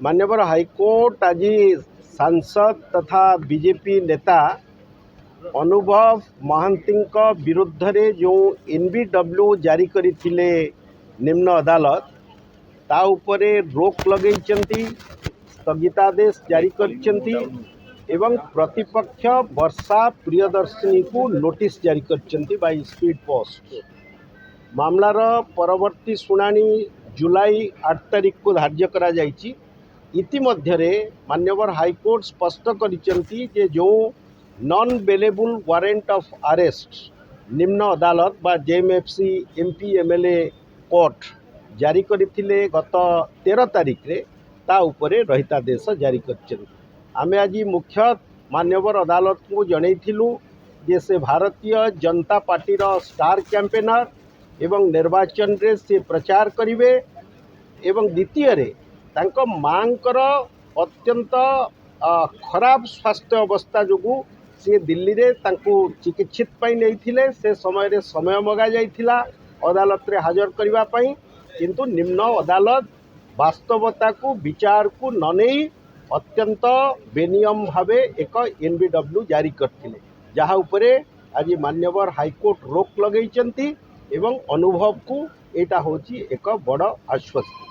माननीय हाईकोर्ट आज सांसद तथा बीजेपी नेता अनुभव महांती विरुद्ध रे जो एनबीडब्ल्यू जारी करथिले निम्न अदालत ता उपरे रोक लगे स्थगितादेश जारी करछंती एवं प्रतिपक्ष वर्षा प्रियदर्शिनी को नोटिस जारी करछंती बाय स्पीड पोस्ट। मामलार परवर्ती शुणाणी जुलाई 8 तारीख को धार्य करा जायछि। इतिमध्यरे माननीय हाईकोर्ट स्पष्ट करिसेंती जे जो non bailable warrant of arrest निम्न अदालत बा जेएमएफसी एमपी एमएलए कोर्ट जारी करथिले गत 13 तारीख रे ता उपरे रहितादेश जारी करछन। आमे आज मुख्य माननीय अदालत को जनैथिलु जे से भारतीय जनता पार्टी रो स्टार कैंपेनर एवं निर्वाचन रे से प्रचार करिवे एवं द्वितीय रे तांको मांकर अत्यंत खराब स्वास्थ्य अवस्था जोगु से दिल्ली रे तांको चिकित्सित पाई नैथिले से समय रे समय मगा जाइथिला अदालत रे हाजर करिवा पाई, किंतु निम्न अदालत वास्तवता को विचार को न नहीं अत्यंत बेनियम भावे एक एनबीडब्ल्यू जारी करथिले, जहा उपरे आज माननीय हाईकोर्ट रोक लगैचंती एवं अनुभव को एटा होची एक बड़ आश्वस्त।